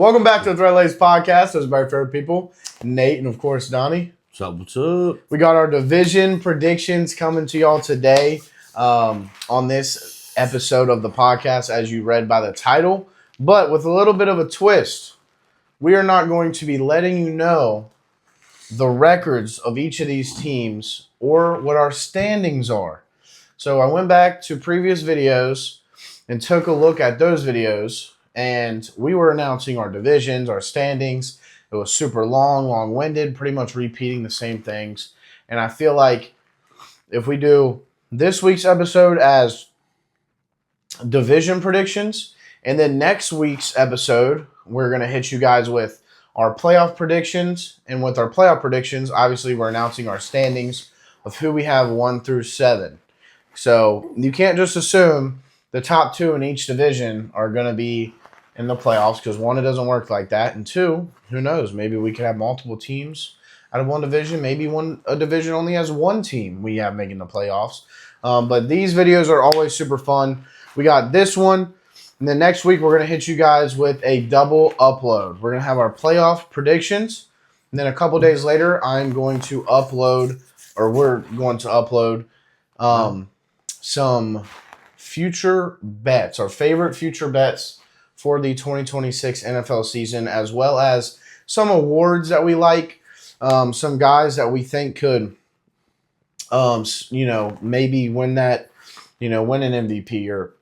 Welcome back to the Thread Lace Podcast. Those are my favorite people, Nate and, of course, Donnie. What's up? What's up? We got our division predictions coming to y'all today on this episode of the podcast, as you read by the title, but with a little bit of a twist. We are not going to be letting you know the records of each of these teams or what our standings are. So I went back to previous videos and took a look at those videos, and we were announcing our divisions, our standings. It was super long-winded, pretty much repeating the same things. And I feel like if we do this week's episode as division predictions, and then next week's episode, we're going to hit you guys with our playoff predictions. And with our playoff predictions, obviously we're announcing our standings of who we have 1 through 7. So you can't just assume the top 2 in each division are going to be in the playoffs, because 1, it doesn't work like that, and 2, who knows? Maybe we could have multiple teams out of one division. Maybe a division only has 1 team we have making the playoffs. But these videos are always super fun. We got this one, and then next week we're going to hit you guys with a double upload. We're going to have our playoff predictions, and then a couple days later we're going to upload some future bets, our favorite future bets for the 2026 NFL season, as well as some awards that we like, some guys that we think could, maybe win an MVP or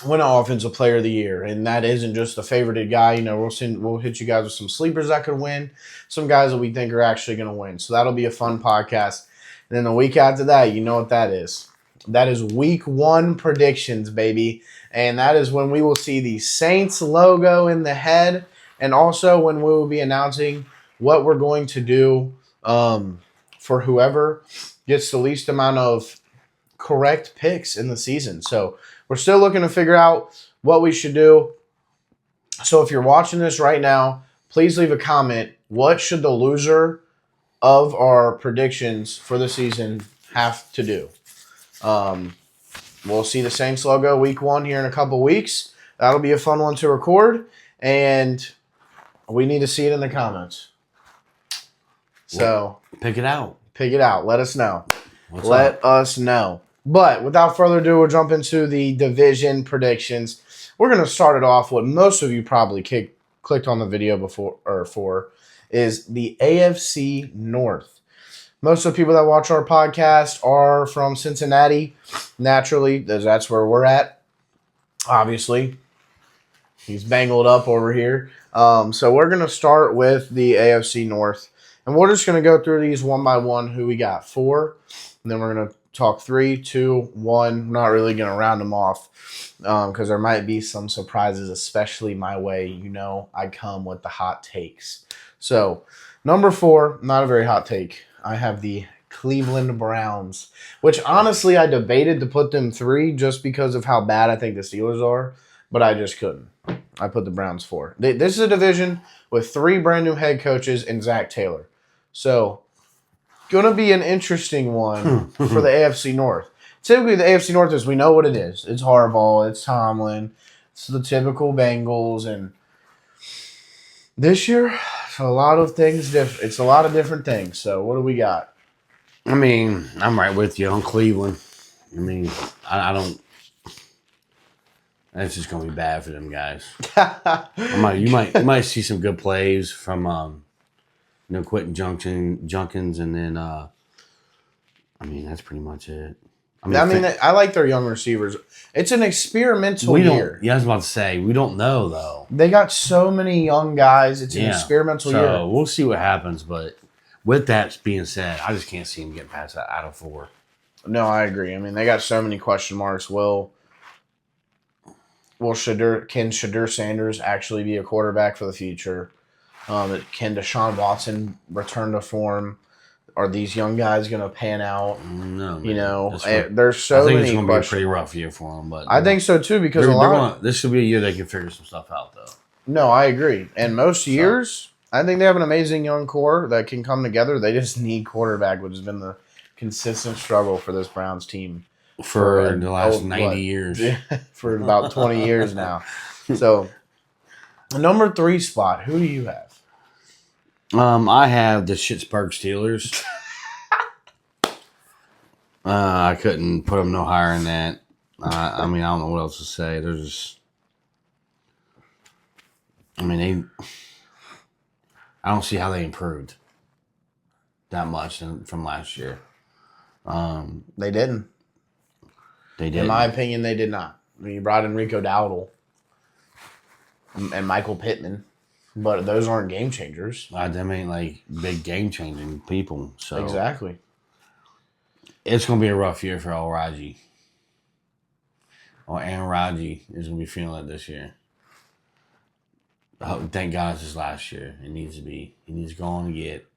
win an Offensive Player of the Year. And that isn't just a favorited guy. We'll hit you guys with some sleepers that could win, some guys that we think are actually going to win. So that'll be a fun podcast. And then the week after that, you know what that is. That is week 1 predictions, baby. And that is when we will see the Saints logo in the head, and also when we will be announcing what we're going to do for whoever gets the least amount of correct picks in the season. So we're still looking to figure out what we should do. So if you're watching this right now, please leave a comment. What should the loser of our predictions for the season have to do? We'll see the Saints logo week 1 here in a couple weeks. That'll be a fun one to record, and we need to see it in the comments. So pick it out. Let us know. Let us know. But without further ado, we'll jump into the division predictions. We're going to start it off. What most of you probably clicked on the video for is the AFC North. Most of the people that watch our podcast are from Cincinnati. Naturally, that's where we're at. Obviously, he's bangled up over here. So we're going to start with the AFC North. And we're just going to go through these one by one, who we got 4. And then we're going to talk 3, 2, 1. I'm not really going to round them off because there might be some surprises, especially my way. I come with the hot takes. So number 4, not a very hot take. I have the Cleveland Browns, which honestly I debated to put them 3 just because of how bad I think the Steelers are, but I just couldn't. I put the Browns 4. This is a division with 3 brand new head coaches and Zach Taylor. So, going to be an interesting one for the AFC North. Typically, the AFC North we know what it is. It's Harbaugh, it's Tomlin, it's the typical Bengals, and this year, it's a lot of things different. It's a lot of different things. So, what do we got? I mean, I'm right with you on Cleveland. I mean, I don't. That's just gonna be bad for them guys. You might see some good plays from Quentin Junkins, and then that's pretty much it. I like their young receivers. It's an experimental year. Yeah, I was about to say, we don't know, though. They got so many young guys. It's an experimental year. So we'll see what happens. But with that being said, I just can't see them getting past that out of 4. No, I agree. They got so many question marks. Can Shadur Sanders actually be a quarterback for the future? Can Deshaun Watson return to form? Are these young guys going to pan out? No, there's so many questions. I think it's going to be a pretty rough year for them. But I think so too, because this should be a year they can figure some stuff out, though. No, I agree. And most years, I think they have an amazing young core that can come together. They just need quarterback, which has been the consistent struggle for this Browns team for the last 90 years. For about 20 years now. So The number 3 spot, who do you have? I have the Pittsburgh Steelers. I couldn't put them no higher than that. I mean, I don't know what else to say. They're just, I mean, I don't see how they improved that much from last year. They didn't. They did. In my opinion, they did not. I mean, you brought in Rico Dowdle and Michael Pittman, but those aren't game changers. Them ain't like big game changing people. So Exactly. It's going to be a rough year for El Raji. Or Aaron Raji is going to be feeling it this year. Thank God it's his last year. He needs to go on and get.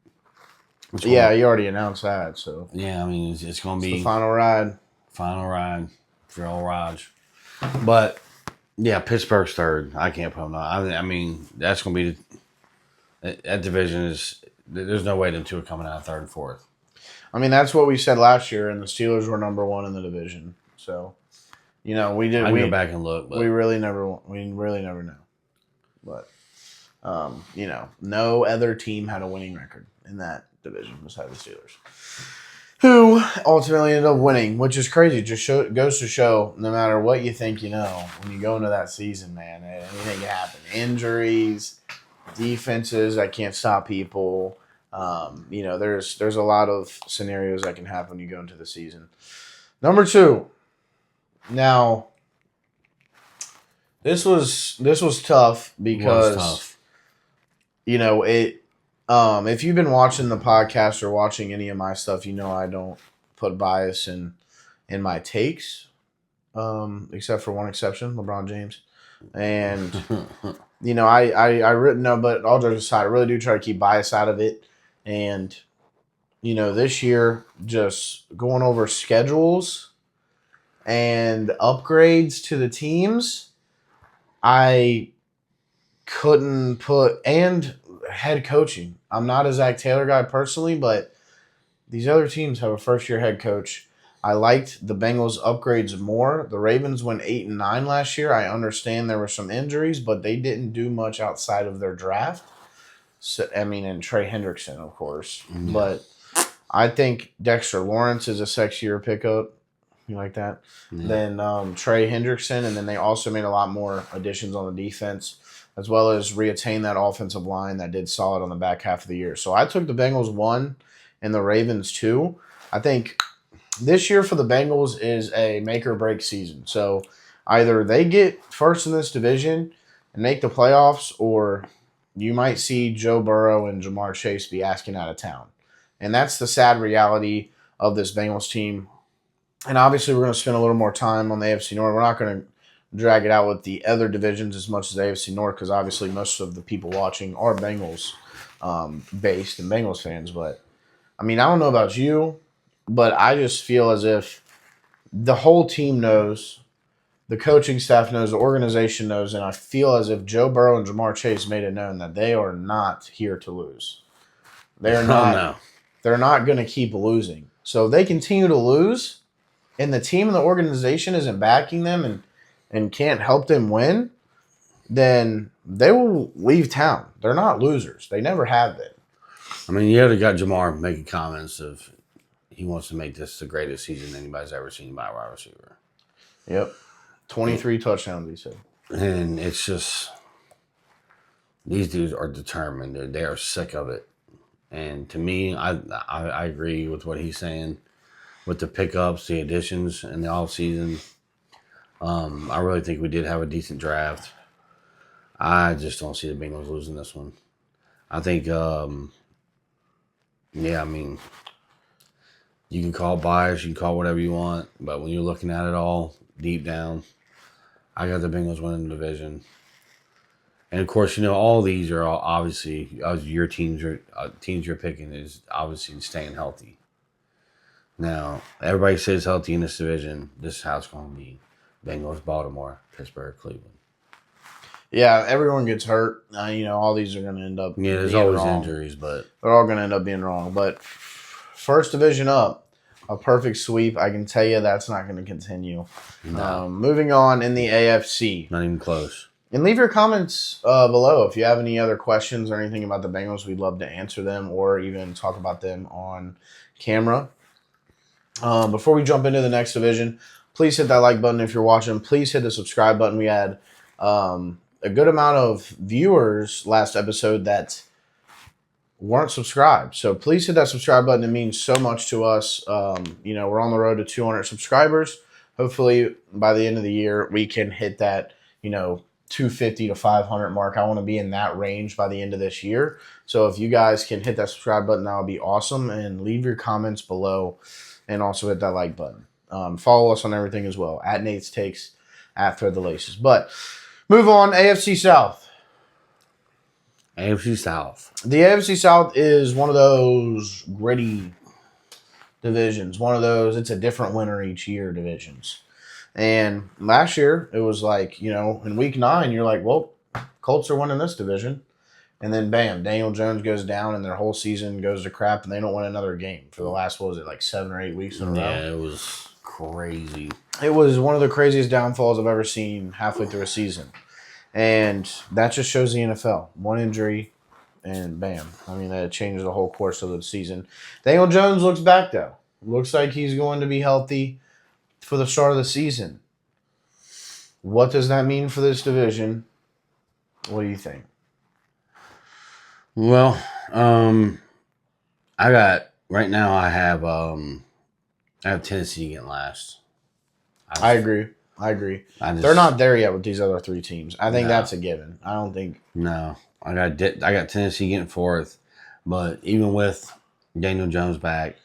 Yeah, you already announced that. So yeah, I mean, it's going to be the final ride. Final ride for El Raj. But, yeah, Pittsburgh's third. I can't put them on. I mean, that's going to be that division is – there's no way them two are coming out third and fourth. I mean, that's what we said last year, and the Steelers were number 1 in the division. So, we did. I go back and look, but we really never know. But, no other team had a winning record in that division besides the Steelers, who ultimately ended up winning, which is crazy. Just goes to show, no matter what you think, when you go into that season, man, anything can happen. Injuries, defenses that can't stop people. There's a lot of scenarios that can happen when you go into the season. Number 2. Now, this was tough because if you've been watching the podcast or watching any of my stuff, I don't put bias in my takes, except for one exception, LeBron James. And but all jokes aside, I really do try to keep bias out of it. And, this year, just going over schedules and upgrades to the teams, I couldn't put, and head coaching. I'm not a Zach Taylor guy personally, but these other teams have a first-year head coach. I liked the Bengals upgrades more. The Ravens went 8-9 last year. I understand there were some injuries, but they didn't do much outside of their draft. So, and Trey Hendrickson, of course. Mm-hmm. But I think Dexter Lawrence is a sexier pickup. You like that? Mm-hmm. Than Trey Hendrickson. And then they also made a lot more additions on the defense, as well as reattain that offensive line that did solid on the back half of the year. So I took the Bengals 1 and the Ravens 2. I think this year for the Bengals is a make or break season. So either they get first in this division and make the playoffs, or you might see Joe Burrow and Jamar Chase be asking out of town. And that's the sad reality of this Bengals team. And obviously we're going to spend a little more time on the AFC North. We're not going to drag it out with the other divisions as much as the AFC North, because obviously most of the people watching are Bengals based and Bengals fans. But, I don't know about you, but I just feel as if the whole team knows, the coaching staff knows, the organization knows, and I feel as if Joe Burrow and Jamar Chase made it known that they are not here to lose. They're not. No. They're not going to keep losing. So if they continue to lose, and the team and the organization isn't backing them and can't help them win, then they will leave town. They're not losers. They never have been. You already got Jamar making comments of he wants to make this the greatest season anybody's ever seen by a wide receiver. Yep. 23 touchdowns, he said. And it's just, these dudes are determined. They are sick of it. And to me, I agree with what he's saying with the pickups, the additions, and the offseason. I really think we did have a decent draft. I just don't see the Bengals losing this one. I think, you can call bias, you can call whatever you want, but when you're looking at it all deep down, I got the Bengals winning the division. And of course, all these are all obviously your teams you're picking is obviously staying healthy. Now, everybody says healthy in this division. This is how it's going to be: Bengals, Baltimore, Pittsburgh, Cleveland. Yeah, everyone gets hurt. All these are going to end up. Yeah, there's always injuries, but they're all going to end up being wrong. But first division up, a perfect sweep. I can tell you that's not going to continue. No. Moving on in the AFC. Not even close. And leave your comments below if you have any other questions or anything about the Bengals. We'd love to answer them or even talk about them on camera. Before we jump into the next division, please hit that like button if you're watching. Please hit the subscribe button. We had a good amount of viewers last episode that weren't subscribed. So please hit that subscribe button. It means so much to us. We're on the road to 200 subscribers. Hopefully, by the end of the year, we can hit that, 250 to 500 mark. I want to be in that range by the end of this year. So if you guys can hit that subscribe button, that would be awesome. And leave your comments below and also hit that like button. Follow us on everything as well. At Nate's Takes, at Thread the Laces. But move on, AFC South. AFC South. The AFC South is one of those gritty divisions. One of those, it's a different winner each year divisions. And last year, it was like, in week 9, you're like, well, Colts are winning this division. And then, bam, Daniel Jones goes down and their whole season goes to crap and they don't win another game for the last, 7 or 8 weeks in a row? Yeah, it was crazy. It was one of the craziest downfalls I've ever seen halfway through a season. And that just shows the NFL. One injury, and bam. That changes the whole course of the season. Daniel Jones looks back, though. Looks like he's going to be healthy for the start of the season. What does that mean for this division? What do you think? Well, I have Tennessee getting last. I agree. They're not there yet with these other 3 teams. I think that's a given. I don't think. No, I got Tennessee getting 4th, but even with Daniel Jones back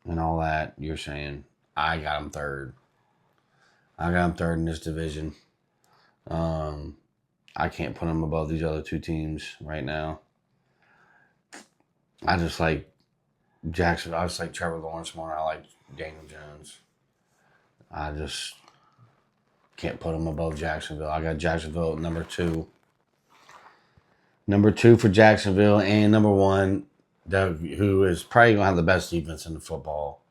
and all that, you're saying I got him 3rd. I got him 3rd in this division. I can't put him above these other 2 teams right now. I just like Jackson. I just like Trevor Lawrence more. I like Daniel Jones. I just can't put him above Jacksonville. I got Jacksonville at number 2. Number 2 for Jacksonville, and number 1, who is probably going to have the best defense in the football.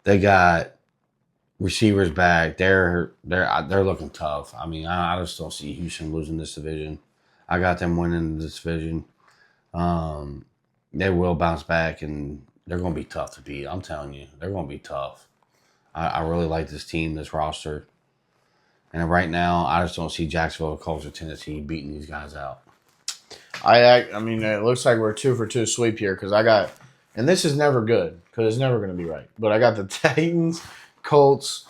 They got receivers back. They're looking tough. I just don't see Houston losing this division. I got them winning this division. They will bounce back, and they're going to be tough to beat. I'm telling you, they're going to be tough. I really like this team, this roster. And right now, I just don't see Jacksonville, Colts, or Tennessee beating these guys out. It looks like we're 2 for 2 sweep here because and this is never good because it's never going to be right. But I got the Titans, Colts,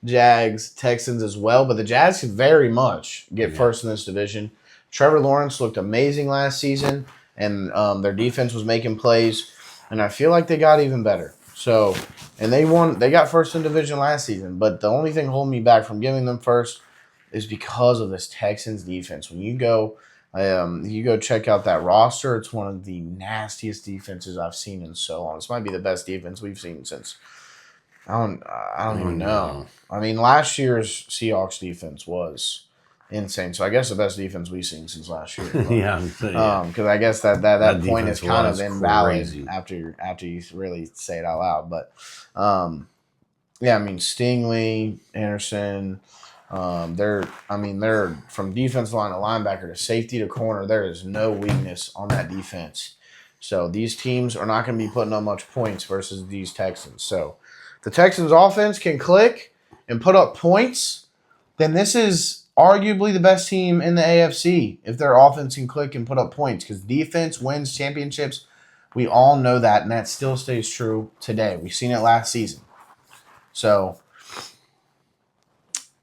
Jags, Texans as well. But the Jags could very much get first in this division. Trevor Lawrence looked amazing last season, and their defense was making plays. And I feel like they got even better. So, and they won. They got first in division last season. But the only thing holding me back from giving them first is because of this Texans defense. When you go check out that roster, it's one of the nastiest defenses I've seen in so long. This might be the best defense we've seen since I don't even know. Last year's Seahawks defense was insane. So I guess the best defense we've seen since last year. Because I guess that point is kind of invalid after you really say it out loud. But Stingley, Anderson. They're from defense line to linebacker to safety to corner. There is no weakness on that defense. So these teams are not going to be putting up much points versus these Texans. So if the Texans offense can click and put up points, then this is arguably the best team in the AFC if their offense can click and put up points because defense wins championships. We all know that, and that still stays true today. We've seen it last season. So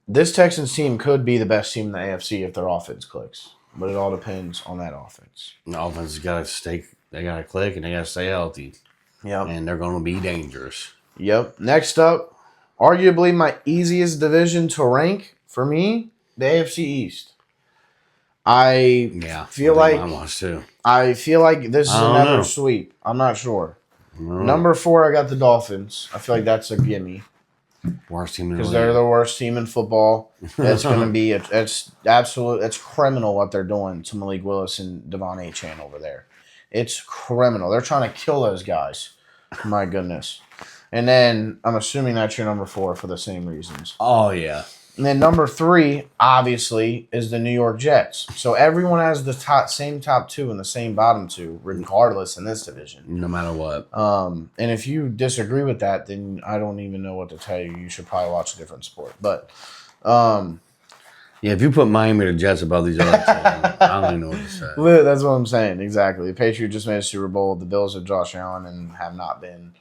this Texans team could be the best team in the AFC if their offense clicks, but it all depends on that offense. The offense has got to stay. They got to click and they got to stay healthy. Yep. And they're going to be dangerous. Yep. Next up, arguably my easiest division to rank for me, the AFC East. I feel like this is another sweep. I'm not sure. Number 4, I got the Dolphins. I feel like that's a gimme. Worst team in the league. Because they're the worst team in football. It's going to be it's criminal what they're doing to Malik Willis and Devon Achane over there. It's criminal. They're trying to kill those guys. My goodness. And then I'm assuming that's your number 4 for the same reasons. Oh yeah. And then number 3, obviously, is the New York Jets. So everyone has the same top 2 and the same bottom 2, regardless in this division. No matter what. And if you disagree with that, then I don't even know what to tell you. You should probably watch a different sport. But yeah, if you put Miami or the Jets above these other teams, I don't even know what to say. That's what I'm saying. Exactly. The Patriots just made a Super Bowl. The Bills have Josh Allen and have not been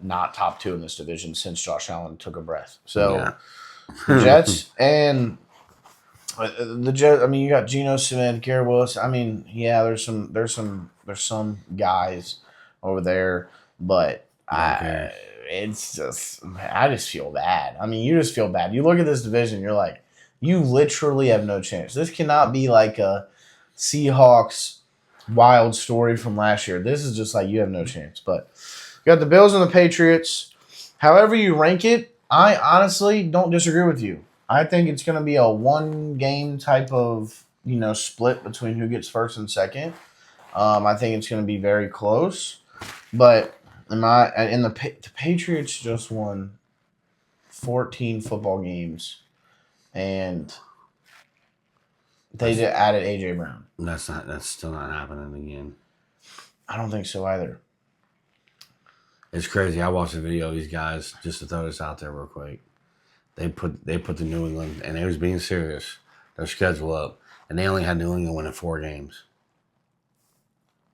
not top 2 in this division since Josh Allen took a breath. So Yeah. the Jets and the Jets. I mean, you got Geno Smith, Garrett Willis. I mean, yeah, there's some guys over there, but Okay. it's just I just feel bad. I mean, you just feel bad. You look at this division, you're like, you literally have no chance. This cannot be like a Seahawks wild story from last year. This is just like you have no chance. But you got the Bills and the Patriots. However you rank it, I honestly don't disagree with you. I think it's going to be a one-game type of split between who gets first and second. I think it's going to be very close. But the Patriots just won 14 football games. And they just added A.J. Brown. That's still not happening again. I don't think so either. It's crazy. I watched a video of these guys, just to throw this out there real quick. They put the New England, and they was being serious, their schedule up, and they only had New England winning 4 games.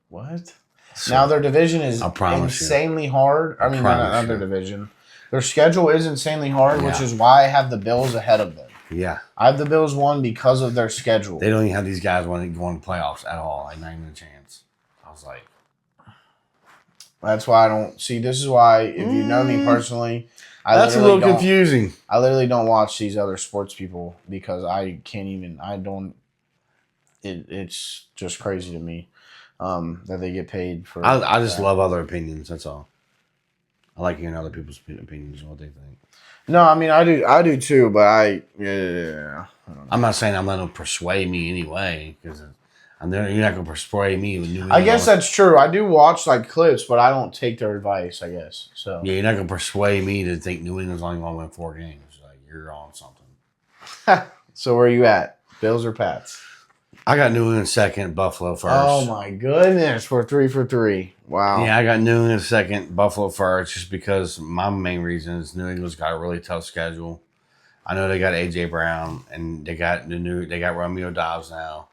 What? So, now their division is insanely hard. I mean, not their division. Their schedule is insanely hard, which is why I have the Bills ahead of them. Yeah. I have the Bills 1 because of their schedule. They don't even have these guys going to playoffs at all. Like, not even a chance. I was like... That's why I don't... See, this is why, if you know me personally... That's a little confusing. I literally don't watch these other sports people because I can't even... I don't... It's just crazy to me that they get paid for... I just love other opinions, that's all. I like hearing other people's opinions and what they think. No, I mean, I do too, but I I'm not saying I'm letting them persuade me anyway, because you're not going to persuade me with new. I guess that's true. I do watch like clips, but I don't take their advice, I guess. So yeah, you're not going to persuade me to think New England's only going to win 4 games. Like, you're on something. So where are you at? Bills or Pats? I got New England second, Buffalo first. Oh my goodness, we're 3 for 3. Wow. Yeah, I got New England second, Buffalo first, just because my main reason is New England's got a really tough schedule. I know they got A.J. Brown and they got Romeo Dobbs now,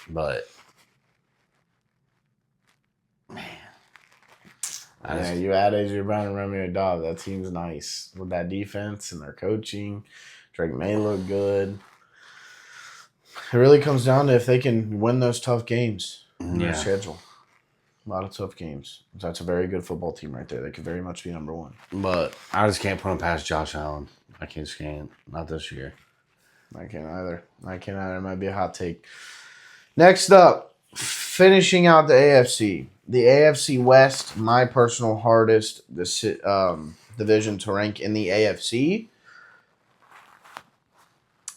but man, you add A.J. Brown and Romeo Dobbs. That team's nice with that defense and their coaching. Drake May look good. It really comes down to if they can win those tough games in their schedule. A lot of tough games. That's a very good football team right there. They could very much be number 1. But I just can't put them past Josh Allen. I can't. Not this year. I can't either. It might be a hot take. Next up, finishing out the AFC. The AFC West, my personal hardest division to rank in the AFC.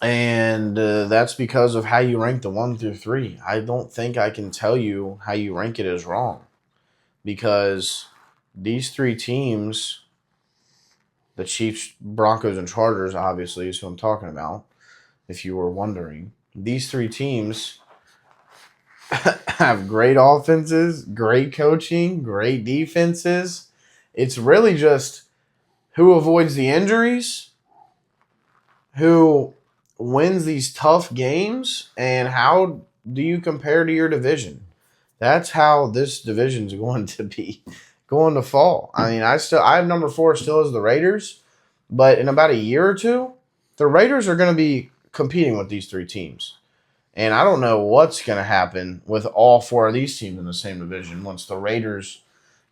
And that's because of how you rank the 1 through 3. I don't think I can tell you how you rank it is wrong. Because these 3 teams, the Chiefs, Broncos, and Chargers, obviously, is who I'm talking about, if you were wondering. These 3 teams have great offenses, great coaching, great defenses. It's really just who avoids the injuries, who wins these tough games, and how do you compare to your division? That's how this division is going to fall. I mean, I have number 4 still as the Raiders, but in about a year or 2, the Raiders are going to be competing with these 3 teams. And I don't know what's going to happen with all 4 of these teams in the same division once the Raiders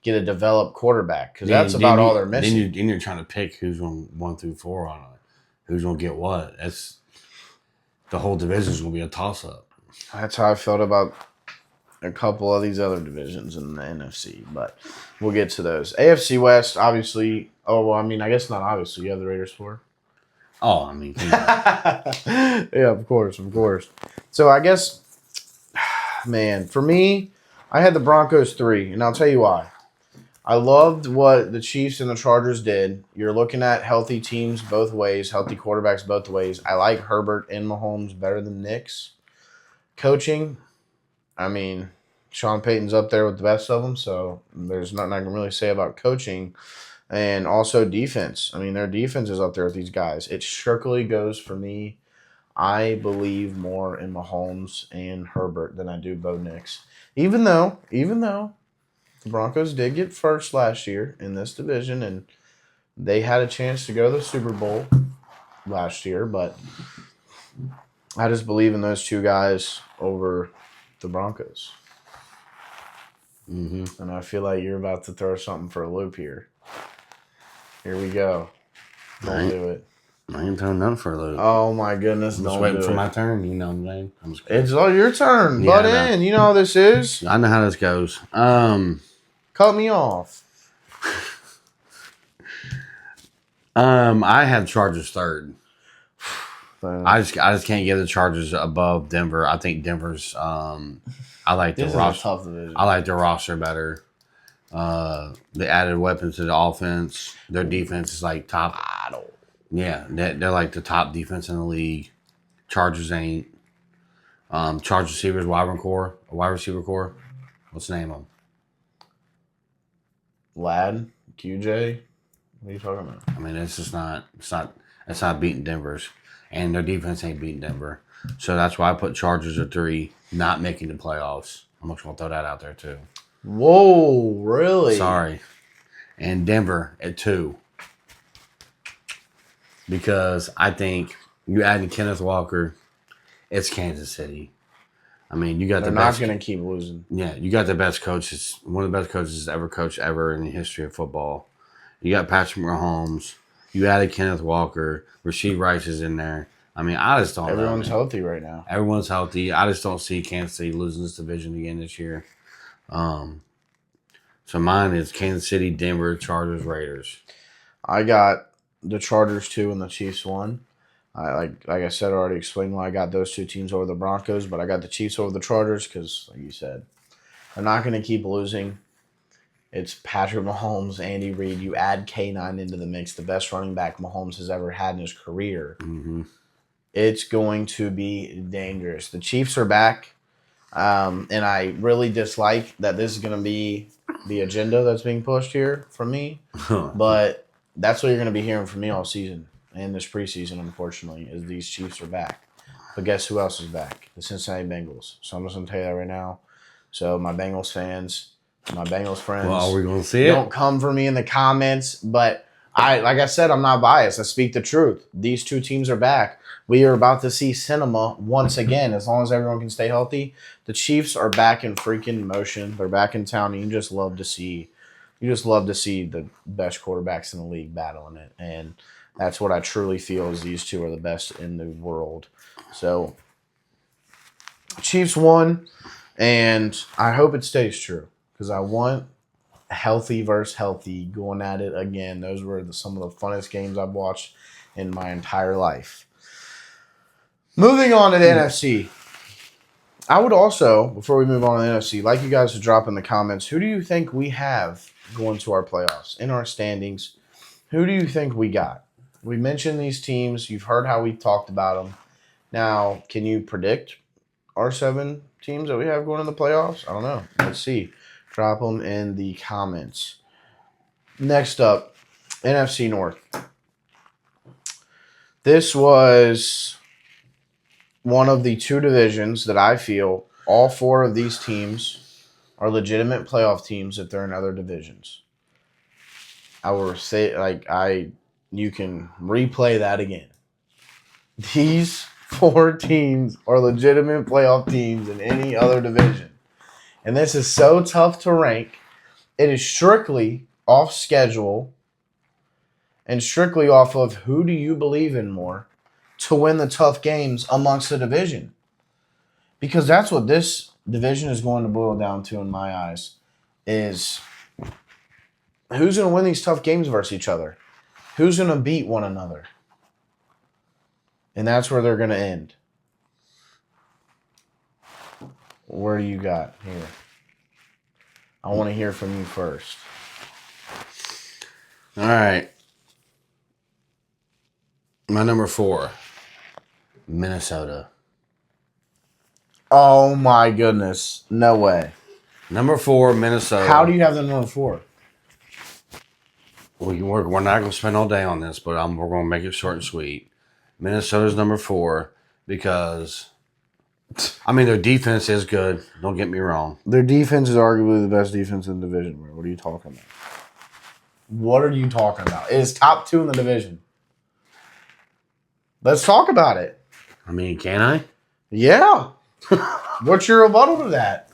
get a developed quarterback, because that's about all they're missing. Then you're trying to pick who's going 1 through 4 on it. Who's going to get what? The whole division is going to be a toss-up. That's how I felt about a couple of these other divisions in the NFC, but we'll get to those. AFC West, obviously. Oh, well, I mean, I guess not obviously. You have the Raiders 4. Oh, I mean, yeah, of course. So I guess, man, for me, I had the Broncos 3, and I'll tell you why. I loved what the Chiefs and the Chargers did. You're looking at healthy teams both ways, healthy quarterbacks both ways. I like Herbert and Mahomes better than Knicks. Coaching, I mean, Sean Payton's up there with the best of them, so there's nothing I can really say about coaching. And also defense. I mean, their defense is up there with these guys. It strictly goes for me. I believe more in Mahomes and Herbert than I do Bo Nix. Even though the Broncos did get first last year in this division, and they had a chance to go to the Super Bowl last year, but I just believe in those two guys over the Broncos. Mm-hmm. And I feel like you're about to throw something for a loop here. Here we go. Don't do it. I ain't throwing nothing for a loop. Oh my goodness! I'm just don't waiting do for it. my turn. You know what I'm saying? I'm just kidding. It's all your turn. Yeah, Butt in. You know how this is. I know how this goes. Cut me off. I have Chargers third. I just can't give the Chargers above Denver. I think Denver's. I like the This roster. is a tough division. I like their roster better. They added weapons to the offense. Their defense is like top. Yeah, they're like the top defense in the league. Chargers ain't. Charge receivers, wide receiver core. What's the name of them? Lad, QJ. What are you talking about? I mean, it's not beating Denver's, and their defense ain't beating Denver. So that's why I put Chargers at 3, not making the playoffs. I'm just gonna throw that out there too. Whoa, really? Sorry, and Denver at 2 because I think you adding Kenneth Walker, it's Kansas City. I mean, you got They're the not best. going to keep losing. Yeah, you got the best coaches. One of the best coaches ever coached ever in the history of football. You got Patrick Mahomes. You added Kenneth Walker. Rasheed Rice is in there. I mean, I just don't know. Everyone's man. healthy right now. Everyone's healthy. I just don't see Kansas City losing this division again this year. So mine is Kansas City, Denver, Chargers, Raiders. I got the Chargers 2 and the Chiefs 1. Like I said, I already explained why I got those two teams over the Broncos, but I got the Chiefs over the Chargers because, like you said, they're not going to keep losing. It's Patrick Mahomes, Andy Reid. You add K9 into the mix, the best running back Mahomes has ever had in his career. Mm-hmm. It's going to be dangerous. The Chiefs are back, and I really dislike that this is going to be the agenda that's being pushed here from me, but that's what you're going to be hearing from me all season. And this preseason, unfortunately, is these Chiefs are back. But guess who else is back? The Cincinnati Bengals. So I'm just going to tell you that right now. So my Bengals fans, my Bengals friends, Well, are we going to see it? don't come for me in the comments. But like I said, I'm not biased. I speak the truth. These two teams are back. We are about to see cinema once again. As long as everyone can stay healthy, the Chiefs are back in freaking motion. They're back in town, and you just love to see the best quarterbacks in the league battling it. And that's what I truly feel is these two are the best in the world. So Chiefs won, and I hope it stays true because I want healthy versus healthy going at it again. Those were some of the funnest games I've watched in my entire life. Moving on to the NFC. I would also, before we move on to the NFC, like you guys to drop in the comments, who do you think we have going to our playoffs in our standings? Who do you think we got? We mentioned these teams. You've heard how we talked about them. Now, can you predict our 7 teams that we have going in the playoffs? I don't know. Let's see. Drop them in the comments. Next up, NFC North. This was one of the 2 divisions that I feel all 4 of these teams are legitimate playoff teams if they're in other divisions. I will say, you can replay that again. These 4 teams are legitimate playoff teams in any other division. And this is so tough to rank. It is strictly off schedule and strictly off of who do you believe in more to win the tough games amongst the division. Because that's what this division is going to boil down to in my eyes is who's going to win these tough games versus each other. Who's going to beat one another? And that's where they're going to end. Where do you got here? I want to hear from you first. All right. My number 4, Minnesota. Oh my goodness. No way. Number 4, Minnesota. How do you have the number 4? We're not going to spend all day on this, but we're going to make it short and sweet. Minnesota's number 4 because, I mean, their defense is good. Don't get me wrong. Their defense is arguably the best defense in the division, bro. What are you talking about? What are you talking about? It is top 2 in the division. Let's talk about it. I mean, can I? Yeah. What's your rebuttal to that?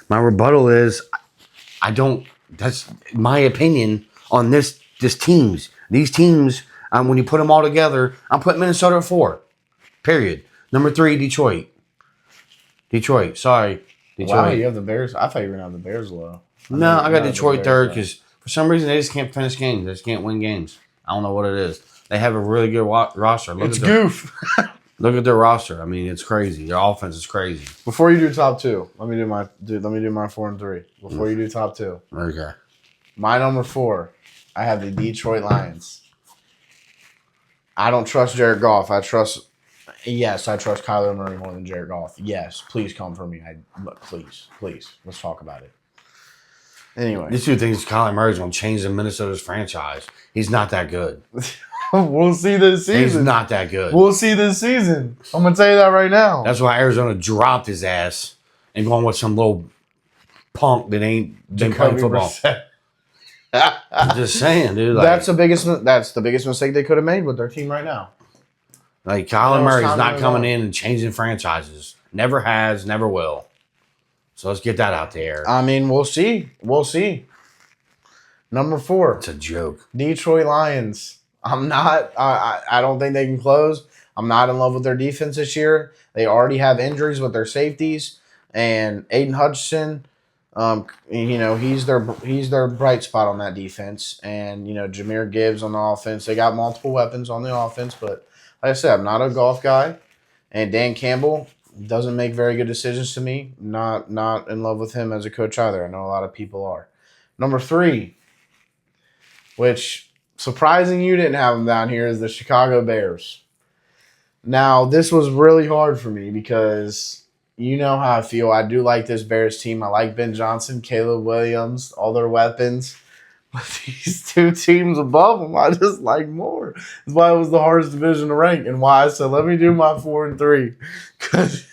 My rebuttal is, I don't. That's my opinion on this teams. These teams, when you put them all together, I'm putting Minnesota at 4. Period. Number 3, Detroit. Sorry, Detroit. Wow, you have the Bears. I thought you were going to have the Bears low. No, I got Detroit third because for some reason they just can't finish games. They just can't win games. I don't know what it is. They have a really good roster. It's goof. Look at their roster. I mean, it's crazy. Their offense is crazy. Before you do top 2, let me do my 4 and 3. Before you do top 2. Okay. My number 4, I have the Detroit Lions. I don't trust Jared Goff. I trust Kyler Murray more than Jared Goff. Yes, please come for me. But please, let's talk about it. Anyway. These 2 things, Kyler Murray's going to change the Minnesota's franchise. He's not that good. We'll see this season. He's not that good. We'll see this season. I'm going to tell you that right now. That's why Arizona dropped his ass and going with some little punk that ain't been playing football. I'm just saying, dude. Like, that's the biggest mistake they could have made with their team right now. Like, Kyler Murray's not coming in and changing franchises. Never has, never will. So let's get that out there. I mean, we'll see. Number 4. It's a joke. Detroit Lions. I don't think they can close. I'm not in love with their defense this year. They already have injuries with their safeties. And Aiden Hutchinson, he's their bright spot on that defense. And, Jahmyr Gibbs on the offense. They got multiple weapons on the offense. But like I said, I'm not a golf guy. And Dan Campbell doesn't make very good decisions to me. Not in love with him as a coach either. I know a lot of people are. Number 3, which surprising you didn't have them down here, is the Chicago Bears. Now, this was really hard for me because you know how I feel. I do like this Bears team. I like Ben Johnson, Caleb Williams, all their weapons. But these 2 teams above them, I just like more. That's why it was the hardest division to rank and why I said, let me do my 4 and 3. Because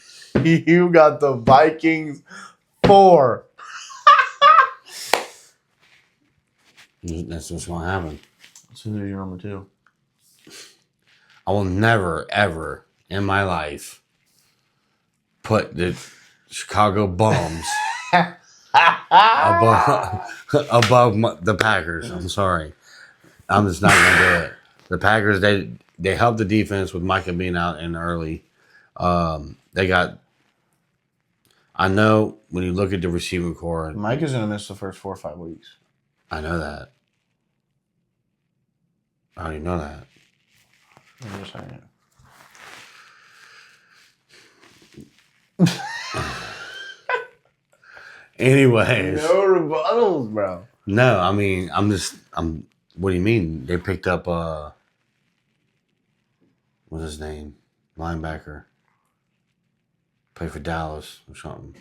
you got the Vikings 4. That's what's going to happen. So who's your number 2? I will never, ever in my life put the Chicago Bums above the Packers. I'm sorry. I'm just not going to do it. The Packers, they helped the defense with Micah being out in early. I know when you look at the receiving core. Micah's going to miss the first 4 or 5 weeks. I know that. I already know that. I'm just saying. Anyways. No rebuttals, bro. No, I mean, what do you mean? They picked up, what's his name? Linebacker. Played for Dallas or something.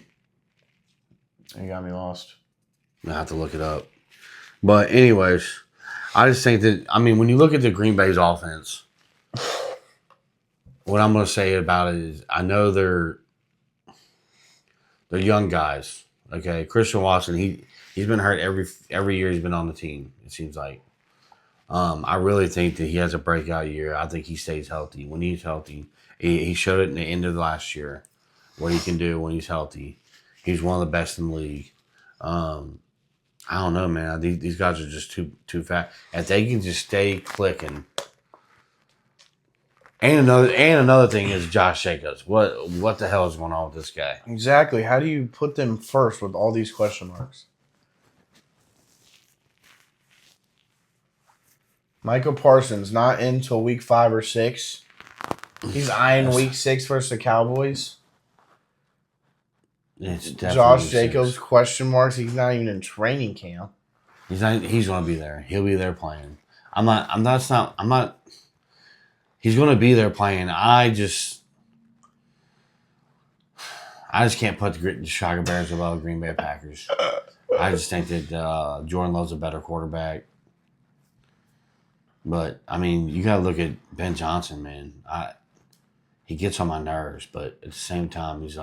You got me lost. I have to look it up. But anyways, I just think that, I mean, when you look at the Green Bay's offense, what I'm going to say about it is I know they're young guys. Okay, Christian Watson, he's been hurt every year he's been on the team, it seems like. I really think that he has a breakout year. I think he stays healthy. When he's healthy, he showed it in the end of last year, what he can do when he's healthy. He's one of the best in the league. I don't know, man. These guys are just too fat. If they can just stay clicking. And another thing is Josh Jacobs. What the hell is going on with this guy? Exactly. How do you put them first with all these question marks? Michael Parsons not in until week 5 or 6. He's eyeing week 6 versus the Cowboys. Josh Jacobs, question marks. He's not even in training camp. He's going to be there. He'll be there playing. I'm not. He's going to be there playing. I just can't put the Chicago Bears above Green Bay Packers. I just think that Jordan Love's a better quarterback. But, I mean, you got to look at Ben Johnson, man. He gets on my nerves, but at the same time, he's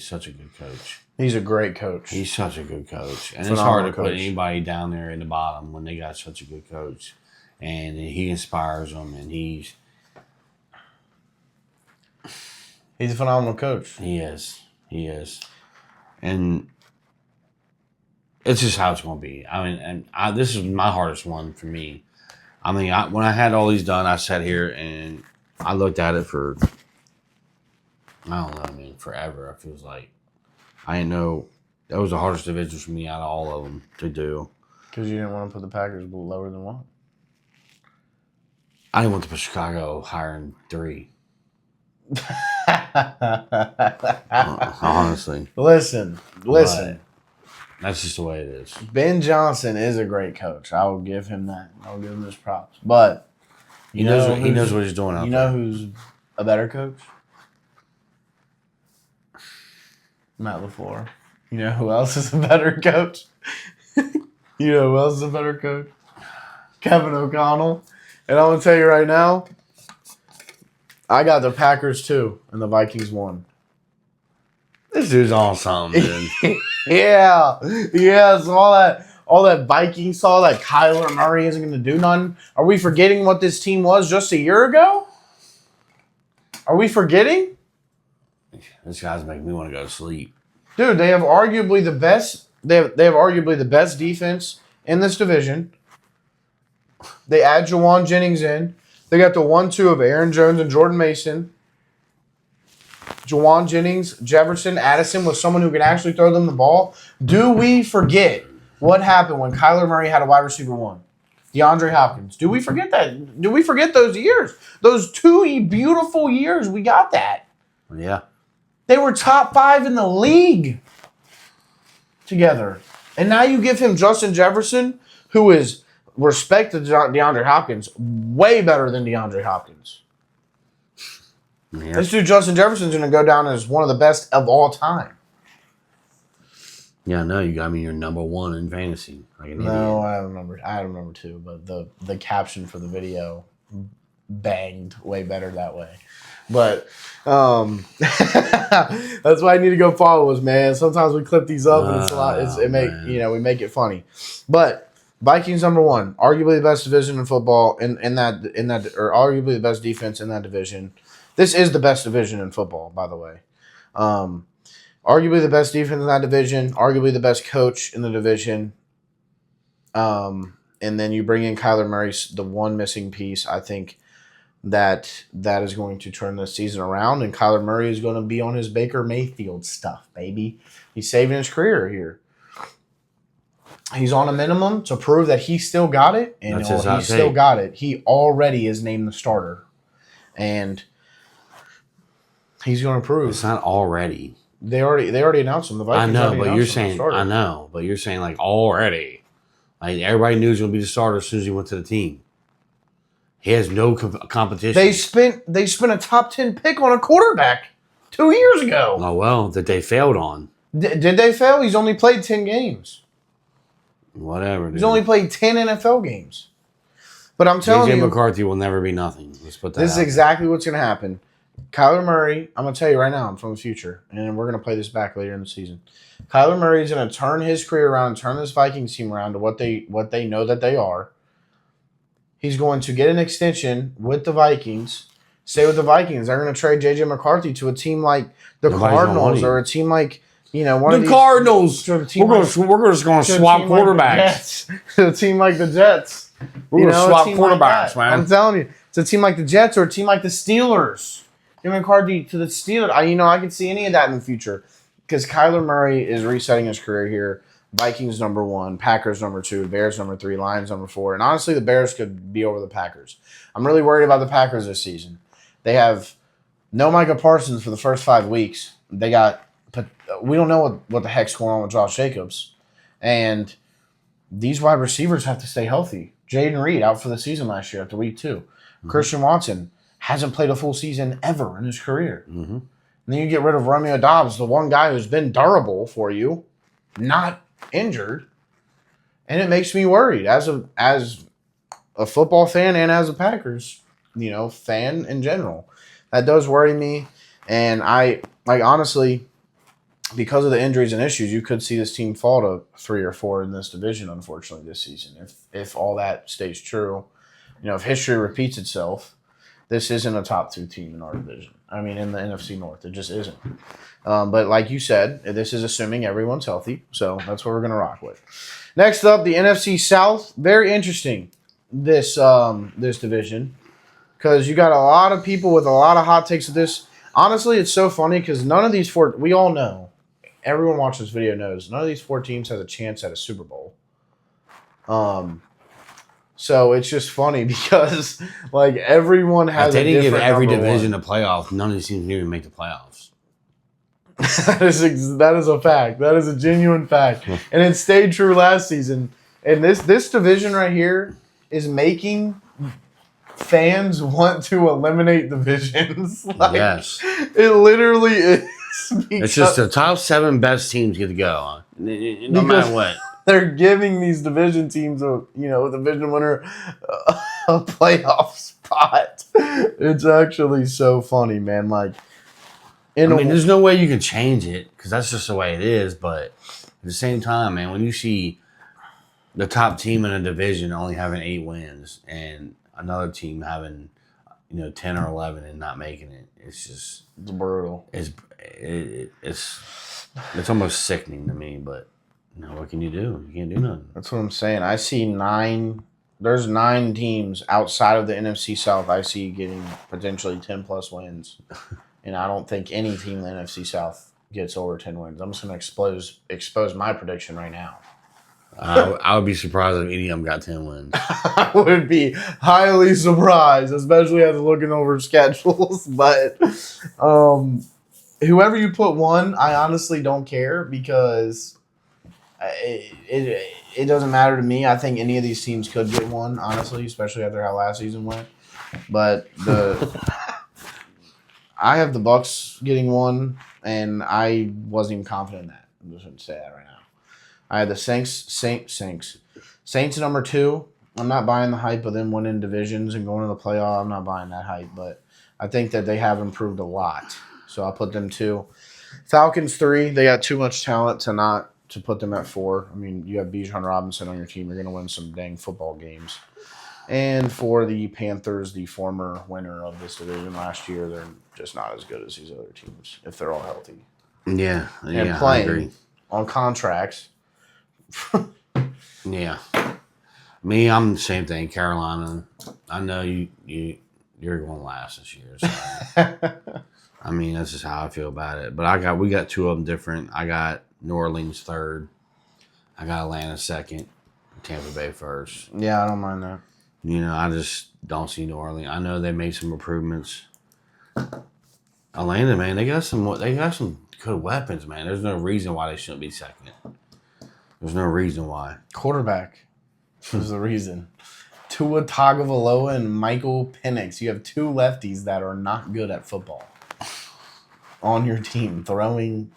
such a good coach. He's a great coach. He's such a good coach. And Phenomenal it's hard to coach. put anybody down there in the bottom when they got such a good coach. And he inspires them, and he's a phenomenal coach. He is. And it's just how it's going to be. I mean, this is my hardest one for me. I mean, when I had all these done, I sat here and I looked at it for, I don't know, I mean, forever. It feels like I didn't know that was the hardest division for me out of all of them to do. Because you didn't want to put the Packers lower than 1. I didn't want to put Chicago higher than 3. Honestly. Listen. But that's just the way it is. Ben Johnson is a great coach. I will give him that. I will give him his props. But he knows what he's doing out there. You know who's a better coach? Matt LaFleur. You know who else is a better coach? You know who else is a better coach? Kevin O'Connell. And I'm going to tell you right now, I got the Packers 2 and the Vikings 1. This dude's on something, dude. Yeah. So all that Vikings saw that Kyler Murray isn't going to do nothing. Are we forgetting what this team was just a year ago? Are we forgetting? This guy's making me want to go to sleep. Dude, they have arguably the best. They have arguably the best defense in this division. They add Jawan Jennings in. They got the 1-2 of Aaron Jones and Jordan Mason. Jawan Jennings, Jefferson, Addison was someone who can actually throw them the ball. Do we forget what happened when Kyler Murray had a wide receiver 1? DeAndre Hopkins. Do we forget that? Do we forget those years? Those 2 beautiful years we got that. Yeah. They were top 5 in the league together. And now you give him Justin Jefferson, who is, respect to DeAndre Hopkins, way better than DeAndre Hopkins. Yeah. This dude, Justin Jefferson's going to go down as one of the best of all time. Yeah, no, you got me your number 1 in fantasy. Like an No, idiot. I have number 2, but the caption for the video banged way better that way. But that's why I need to go follow us, man. Sometimes we clip these up and it's a lot. We make it funny. But Vikings number 1, arguably the best division in football in that or arguably the best defense in that division. This is the best division in football, by the way. Arguably the best defense in that division, arguably the best coach in the division. And then you bring in Kyler Murray, the one missing piece. I think that is going to turn the season around, and Kyler Murray is going to be on his Baker Mayfield stuff, baby. He's saving his career here. He's on a minimum to prove that he still got it, and he still got it. He already is named the starter, and he's going to prove. It's not already. They already announced him. The Vikings. I know, but you're saying like already. Like everybody knew he was going to be the starter as soon as he went to the team. He has no competition. They spent a top 10 pick on a quarterback 2 years ago. Oh well, that they failed on. Did they fail? He's only played 10 games. Whatever. Dude. He's only played 10 NFL games. But I'm telling you, JJ McCarthy will never be nothing. Let's put that. This is exactly what's going to happen. Kyler Murray, I'm going to tell you right now, I'm from the future, and we're going to play this back later in the season. Kyler Murray is going to turn his career around, turn this Vikings team around to what they know that they are. He's going to get an extension with the Vikings, stay with the Vikings. They're going to trade J.J. McCarthy to a team like the Cardinals or a team like, one of these. Cardinals. We're just going to swap quarterbacks. To a team like the Jets. We're going to swap quarterbacks, man. I'm telling you. It's a team like the Jets or a team like the Steelers. J.J. McCarthy to the Steelers. I can see any of that in the future because Kyler Murray is resetting his career here. Vikings number 1, Packers number 2, Bears number 3, Lions number 4. And honestly, the Bears could be over the Packers. I'm really worried about the Packers this season. They have no Micah Parsons for the first 5 weeks. We don't know what the heck's going on with Josh Jacobs. And these wide receivers have to stay healthy. Jaden Reed out for the season last year after week 2. Mm-hmm. Christian Watson hasn't played a full season ever in his career. Mm-hmm. And then you get rid of Romeo Dobbs, the one guy who's been durable for you, not injured. And it makes me worried as a football fan and as a Packers, fan in general. That does worry me. And honestly, because of the injuries and issues, you could see this team fall to 3 or 4 in this division, unfortunately, this season. If all that stays true, if history repeats itself, this isn't a top 2 team in our division. I mean, in the NFC North, it just isn't. But like you said, this is assuming everyone's healthy, so that's what we're going to rock with. Next up, the NFC South. Very interesting, this division, because you got a lot of people with a lot of hot takes of this. Honestly, it's so funny because none of these 4, we all know, everyone watching this video knows, none of these 4 teams has a chance at a Super Bowl. So it's just funny because everyone has. If they didn't give every division 1. a playoff, none of these teams can even make the playoffs. that is a fact. That is a genuine fact, and it stayed true last season. And this division right here is making fans want to eliminate divisions. Yes, it literally is. It's just the top 7 best teams get to go, no matter what. They're giving these division teams a division winner a playoff spot. It's actually so funny, man. There's no way you can change it because that's just the way it is. But at the same time, man, when you see the top team in a division only having 8 wins and another team having 10 or 11 and not making it, it's just brutal. It's almost sickening to me, but. No, what can you do? You can't do nothing. That's what I'm saying. I see 9. There's 9 teams outside of the NFC South I see getting potentially 10-plus wins. And I don't think any team in the NFC South gets over 10 wins. I'm just going to expose my prediction right now. I would be surprised if any of them got 10 wins. I would be highly surprised, especially after looking over schedules. But whoever you put 1, I honestly don't care because... It doesn't matter to me. I think any of these teams could get 1, honestly, especially after how last season went. But I have the Bucks getting 1, and I wasn't even confident in that. I'm just going to say that right now. I had the Saints at number 2. I'm not buying the hype of them winning divisions and going to the playoff. I'm not buying that hype, but I think that they have improved a lot. So I'll put them 2. Falcons 3. They got too much talent to put them at 4. I mean, you have Bijan Robinson on your team. You're going to win some dang football games. And for the Panthers, the former winner of this division last year, they're just not as good as these other teams if they're all healthy. Yeah, and playing on contracts. Yeah. Me, I'm the same thing. Carolina, I know you're going last this year. So. I mean, that's just how I feel about it. But we got 2 of them different. I got New Orleans 3rd. I got Atlanta 2nd. Tampa Bay 1st. Yeah, I don't mind that. I just don't see New Orleans. I know they made some improvements. Atlanta, man, they got some good weapons, man. There's no reason why they shouldn't be 2nd. There's no reason why. Quarterback is the reason. Tua Tagovailoa and Michael Penix. You have 2 lefties that are not good at football on your team, throwing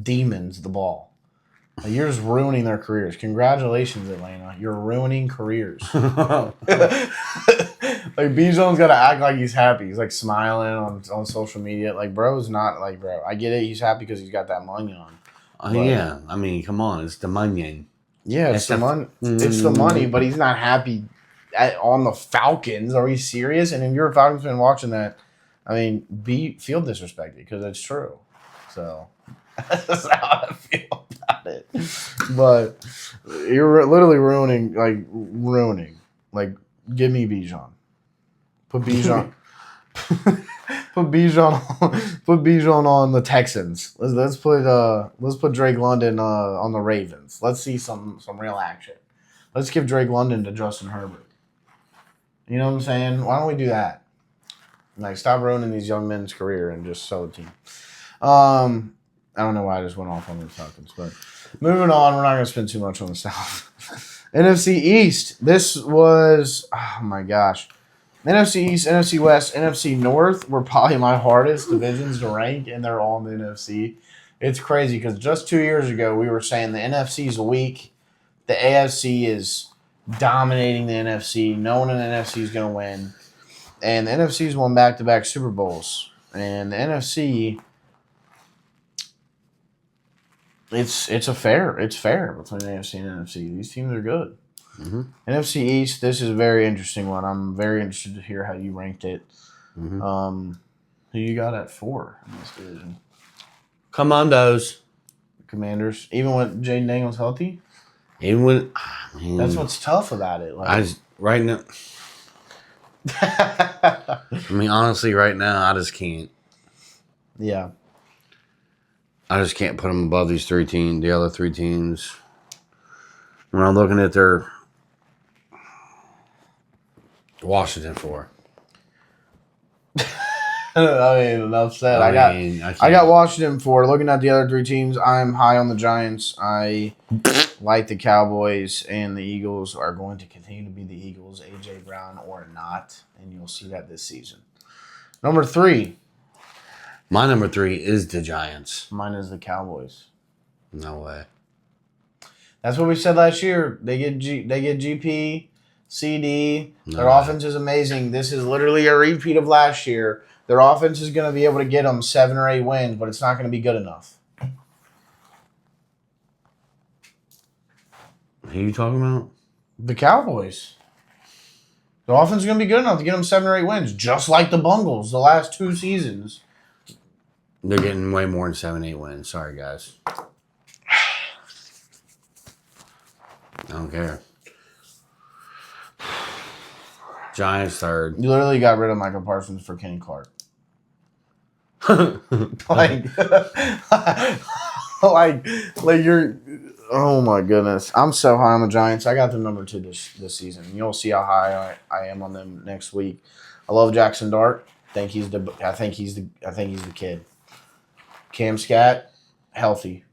demons the ball. You're just ruining their careers. Congratulations, Atlanta. You're ruining careers. Bijan's got to act like he's happy. He's smiling on social media. Bro's not bro. I get it. He's happy because he's got that money on. Yeah. I mean, come on. It's the money. Yeah, it's the money. It's the money, but he's not happy on the Falcons. Are we serious? And if you're a Falcons fan watching that, I mean, feel disrespected because it's true. So that's how I feel about it. But you're literally ruining. Give me Bijan. Put Bijan. Put Bijan on the Texans. Let's put Drake London on the Ravens. Let's see some real action. Let's give Drake London to Justin Herbert. You know what I'm saying? Why don't we do that? Stop ruining these young men's career and just sell the team. I don't know why I just went off on the Falcons, but moving on, we're not going to spend too much on the South. NFC East. This was, oh my gosh. NFC East, NFC West, NFC North were probably my hardest divisions to rank, and they're all in the NFC. It's crazy because just 2 years ago, we were saying the NFC is weak. The AFC is dominating the NFC. No one in the NFC is going to win. And the NFC's won back-to-back Super Bowls. And the NFC, it's fair between the AFC and NFC. These teams are good. Mm-hmm. NFC East, this is a very interesting one. I'm very interested to hear how you ranked it. Mm-hmm. Who you got at 4 in this division? Commandos. Commanders. Even with Jaden Daniels healthy? Even when That's what's tough about it. Like, right now. I mean, honestly, right now, I just can't. Yeah. I just can't put them above these the other 3 teams. When I'm looking at their Washington 4. I mean, enough said. I got Washington 4. Looking at the other 3 teams, I'm high on the Giants. I like the Cowboys, and the Eagles are going to continue to be the Eagles, A.J. Brown or not, and you'll see that this season. Number 3. My number 3 is the Giants. Mine is the Cowboys. No way. That's what we said last year. They get GP, CD. No Their way. offense is amazing. This is literally a repeat of last year. Their offense is going to be able to get them 7 or 8 wins, but it's not going to be good enough. Who are you talking about? The Cowboys. The offense is going to be good enough to get them 7 or 8 wins, just like the Bungles the last 2 seasons. They're getting way more than 7, 8 wins. Sorry, guys. I don't care. Giants 3rd. You literally got rid of Michael Parsons for Kenny Clark. like you're. Oh my goodness! I'm so high on the Giants. I got them number 2 this season. You'll see how high I am on them next week. I love Jackson Dart. I think he's the kid. Cam Scat, healthy.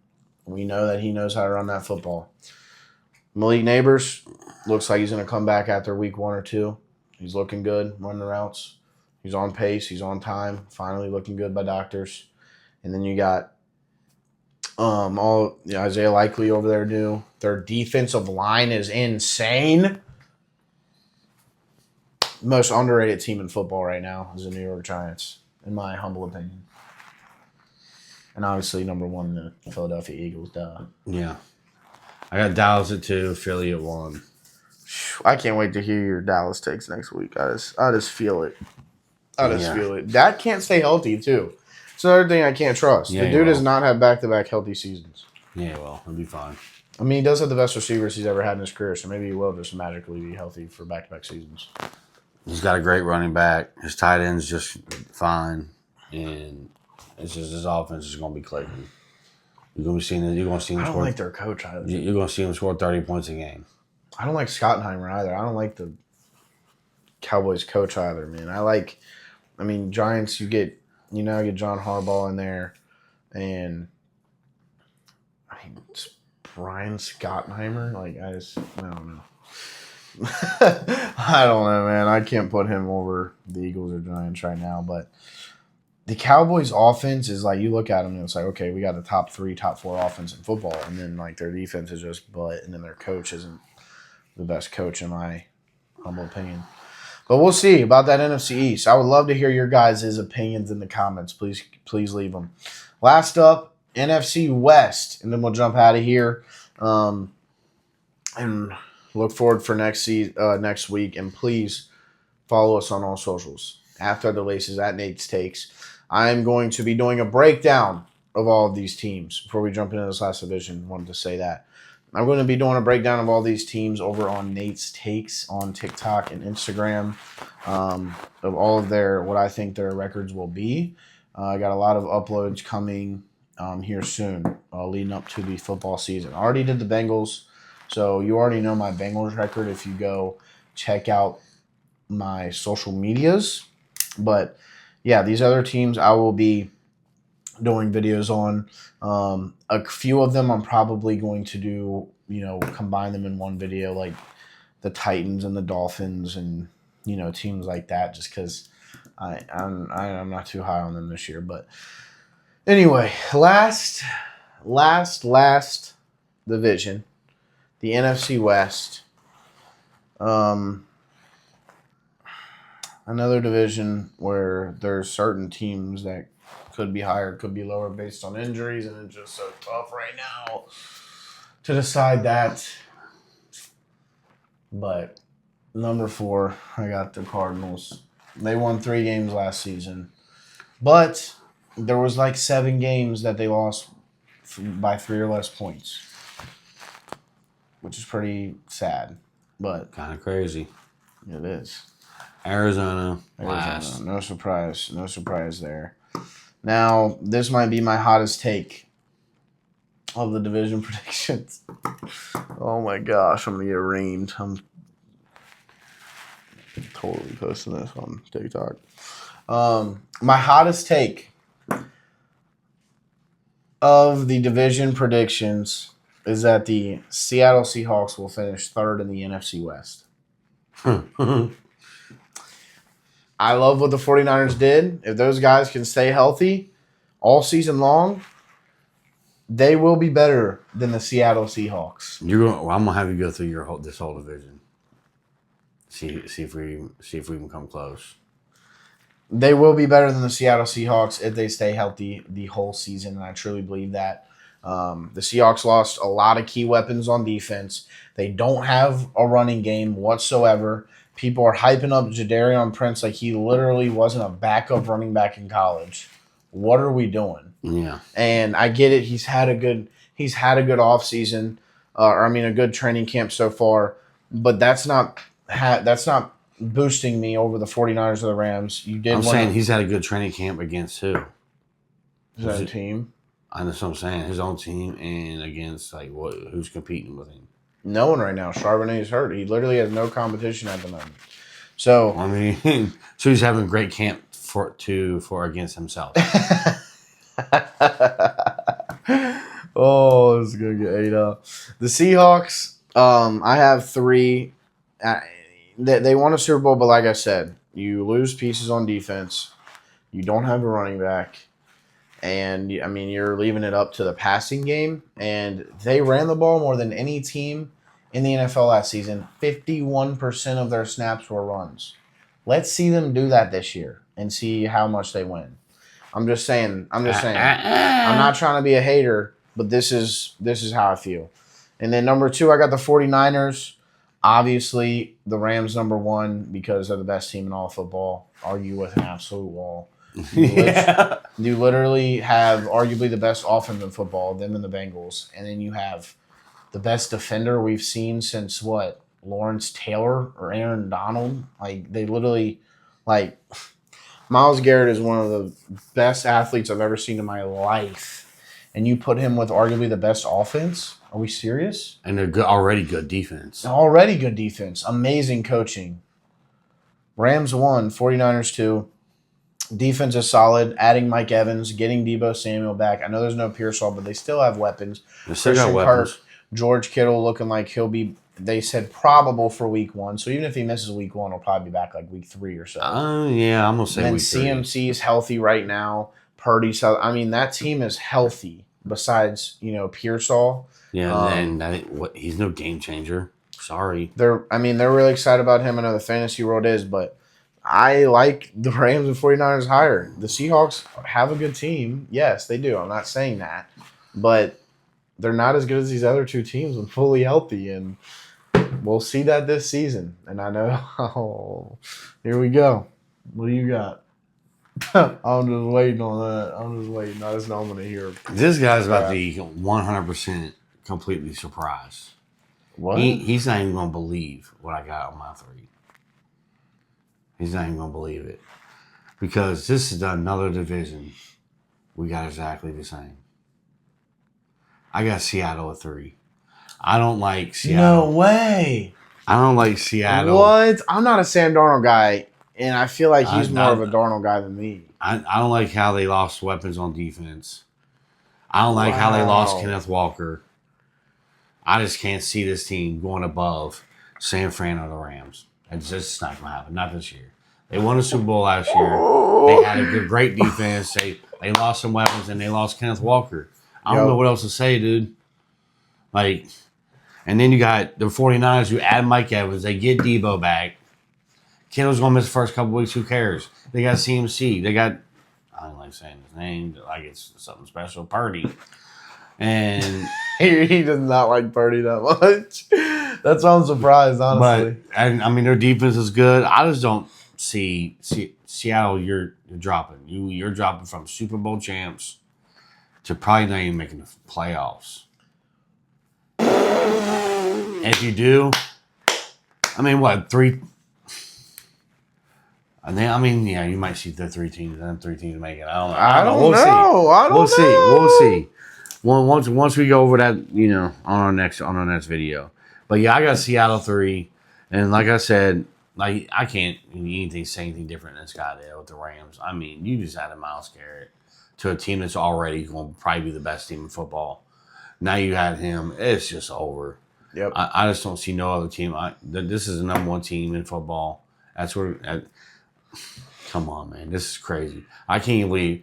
We know that he knows how to run that football. Malik Neighbors looks like he's going to come back after week 1 or 2. He's looking good, running the routes. He's on pace. He's on time. Finally looking good by doctors. And then you got Isaiah Likely over there new. Their defensive line is insane. Most underrated team in football right now is the New York Giants, in my humble opinion. And obviously number 1, the Philadelphia Eagles. Duh. Yeah. I got Dallas at 2, Philly at 1. I can't wait to hear your Dallas takes next week. I just feel it. Feel it. Dak can't stay healthy, too. It's another thing I can't trust. Yeah, the dude has not had back-to-back healthy seasons. Yeah, well, he'll be fine. I mean, he does have the best receivers he's ever had in his career, so maybe he will just magically be healthy for back-to-back seasons. He's got a great running back. His tight end's just fine, and it's just his offense is going to be clicking. You're going to see him. I don't like their coach either. You're going to see him score 30 points a game. I don't like Schottenheimer either. I don't like the Cowboys coach either, man. Giants, you get John Harbaugh in there, and it's Brian Schottenheimer. I don't know. I don't know, man. I can't put him over the Eagles or Giants right now, but the Cowboys offense is like, you look at them and it's like, okay, we got the top 3, top 4 offense in football, and then like their defense is just butt, and then their coach isn't the best coach in my humble opinion. But we'll see about that NFC East. I would love to hear your guys' opinions in the comments. Please leave them. Last up, NFC West, and then we'll jump out of here and look forward for next week. And please follow us on all socials. After the Laces at Nate's Takes. I'm going to be doing a breakdown of all of these teams. Before we jump into this last division, wanted to say that. I'm going to be doing a breakdown of all these teams over on Nate's Takes on TikTok and Instagram of all of what I think their records will be. I got a lot of uploads coming here soon, leading up to the football season. I already did the Bengals, so you already know my Bengals record if you go check out my social medias. But, yeah, these other teams I will be doing videos on. A few of them I'm probably going to do, combine them in one video, like the Titans and the Dolphins and, teams like that, just because I'm not too high on them this year. But anyway, last division, the NFC West. Another division where there's certain teams that could be higher, could be lower based on injuries, and it's just so tough right now to decide that. But number 4, I got the Cardinals. They won 3 games last season, but there was like 7 games that they lost by 3 or less points, which is pretty sad, but Kind of crazy. it is. Arizona last. No surprise there. Now, this might be my hottest take of the division predictions. Oh my gosh, I'm going to get reamed. I'm totally posting this on TikTok. My hottest take of the division predictions is that the Seattle Seahawks will finish 3rd in the NFC West. I love what the 49ers did. If those guys can stay healthy all season long, they will be better than the Seattle Seahawks. I'm gonna have you go through this whole division. See if we can come close. They will be better than the Seattle Seahawks if they stay healthy the whole season, and I truly believe that. The Seahawks lost a lot of key weapons on defense. They don't have a running game whatsoever. People are hyping up Jadarian Prince like he literally wasn't a backup running back in college. What are we doing? Yeah. And I get it. He's had a good offseason, a good training camp so far. But that's not boosting me over the 49ers or the Rams. I'm saying he's had a good training camp against who? Is that a team? I know what I'm saying. His own team and against who's competing with him. No one right now. Charbonnet is hurt. He literally has no competition at the moment. So so he's having a great camp for against himself. Oh, it's gonna get ate up. The Seahawks. I have 3. They won a Super Bowl, but like I said, you lose pieces on defense. You don't have a running back. And, you're leaving it up to the passing game. And they ran the ball more than any team in the NFL last season. 51% of their snaps were runs. Let's see them do that this year and see how much they win. I'm just saying. I'm not trying to be a hater, but this is how I feel. And then number 2, I got the 49ers. Obviously, the Rams number 1 because they're the best team in all of football. Argue with an absolute wall. You literally have arguably the best offense in football, them and the Bengals. And then you have the best defender we've seen since Lawrence Taylor or Aaron Donald. They literally, Myles Garrett is one of the best athletes I've ever seen in my life. And you put him with arguably the best offense? Are we serious? And they're already good defense. Already good defense. Amazing coaching. Rams 1, 49ers 2. Defense is solid. Adding Mike Evans, getting Deebo Samuel back. I know there's no Pearsall, but they still have weapons. They still got weapons. Kirk, George Kittle looking like he'll be, they said, probable for week 1. So even if he misses week 1, he'll probably be back week 3 or so. Yeah, I'm going to say and week 3. CMC is healthy right now. Purdy, that team is healthy besides, Pearsall. Yeah, and he's no game changer. Sorry. They're really excited about him. I know the fantasy world is, but I like the Rams and 49ers higher. The Seahawks have a good team. Yes, they do. I'm not saying that. But they're not as good as these other 2 teams when fully healthy. And we'll see that this season. And I know, here we go. What do you got? I'm just waiting on that. I just know I'm going to hear. This guy's about to be 100% completely surprised. What? He's not even going to believe what I got on my 3. He's not even going to believe it. Because this is another division. We got exactly the same. I got Seattle at 3. I don't like Seattle. No way. I don't like Seattle. What? I'm not a Sam Darnold guy And I feel like he's more I, of a Darnold guy than me. I don't like how they lost weapons on defense. I don't like how they lost Kenneth Walker. I just can't see this team going above San Fran or the Rams. It's just not going to happen. Not this year. They won a Super Bowl last year. They had a great defense. They lost some weapons, and they lost Kenneth Walker. I don't know what else to say, dude. Like, and then you got the 49ers who add Mike Evans. They get Debo back. Kendall's going to miss the first couple weeks. Who cares? They got CMC. They got, I don't like saying his name, like it's something special, Purdy. And he does not like Purdy that much. That's why I'm surprised, honestly. But, I mean, their defense is good. I just don't see Seattle, you're dropping. You're dropping from Super Bowl champs to probably not even making the playoffs. And if you do, I mean, what, three? I mean, yeah, you might see the three teams make it. I don't know. We'll see. We'll see. Once we go over that, on our next video. But yeah, I got Seattle 3, and like I said, like I can't say anything different than this guy there with the Rams. I mean, you just added Myles Garrett to a team that's already going to probably be the best team in football. Now you had him. It's just over. Yep. I just don't see no other team. This is the number one team in football. That's where. Come on, man. This is crazy. I can't even believe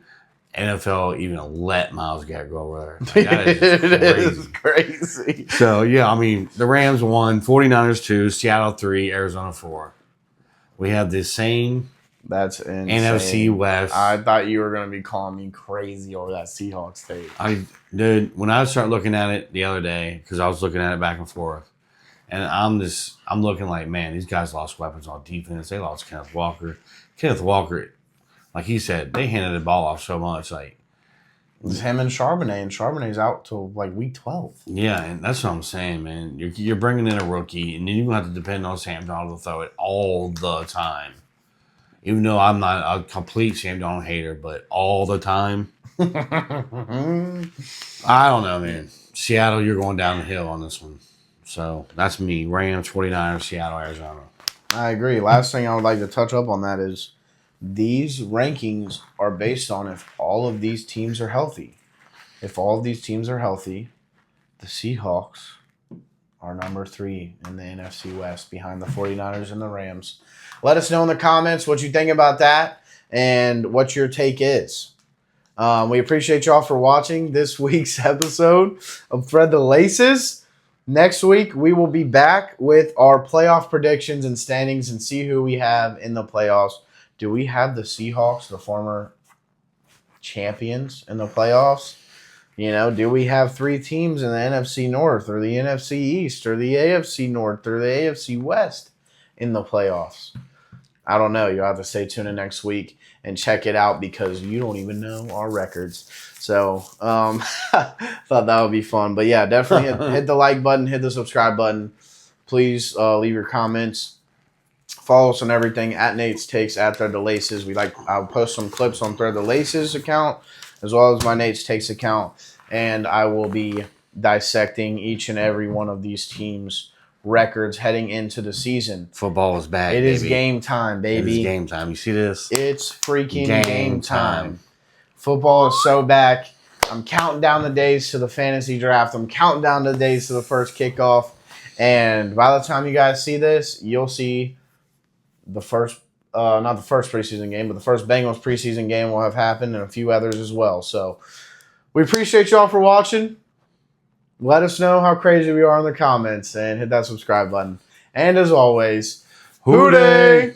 NFL even let Myles Garrett go over there. Like, that is crazy. So, yeah, I mean, the Rams won, 49ers 2, Seattle 3, Arizona 4. We have the same That's insane. NFC West. I thought you were going to be calling me crazy over that Seahawks tape. Dude, when I started looking at it the other day, because I was looking at it back and forth, and I'm looking like, man, these guys lost weapons on defense. They lost Kenneth Walker. Kenneth Walker, like he said, they handed the ball off so much. Like, it's him and Charbonnet's out till like week 12. Yeah, and that's what I'm saying, man. You're bringing in a rookie, and then you're going to have to depend on Sam Darnold to throw it all the time. Even though I'm not a complete Sam Darnold hater, but all the time. I don't know, man. Seattle, you're going down the hill on this one. So that's me. Rams, 49ers, Seattle, Arizona. I agree. Last thing I would like to touch up on that is these rankings are based on if all of these teams are healthy. If all of these teams are healthy, the Seahawks are number 3 in the NFC West behind the 49ers and the Rams. Let us know in the comments what you think about that and what your take is. We appreciate y'all for watching this week's episode of Thread the Laces. Next week, we will be back with our playoff predictions and standings and see who we have in the playoffs. Do we have the Seahawks, the former champions, in the playoffs? Do we have 3 teams in the NFC North or the NFC East or the AFC North or the AFC West in the playoffs? I don't know. You'll have to stay tuned in next week and check it out because you don't even know our records. So, thought that would be fun. But yeah, definitely hit the like button, hit the subscribe button. Please leave your comments. Follow us on everything at Nate's Takes, at Thread the Laces. I'll post some clips on Thread the Laces account as well as my Nate's Takes account. And I will be dissecting each and every one of these teams' records heading into the season. Football is back, It baby. is game time, baby. It is game time. You see this? It's freaking game time. Football is so back. I'm counting down the days to the fantasy draft. I'm counting down the days to the first kickoff. And by the time you guys see this, you'll see the first, not the first preseason game, but the first Bengals preseason game will have happened and a few others as well. So we appreciate y'all for watching. Let us know how crazy we are in the comments and hit that subscribe button. And as always, Hoo-day!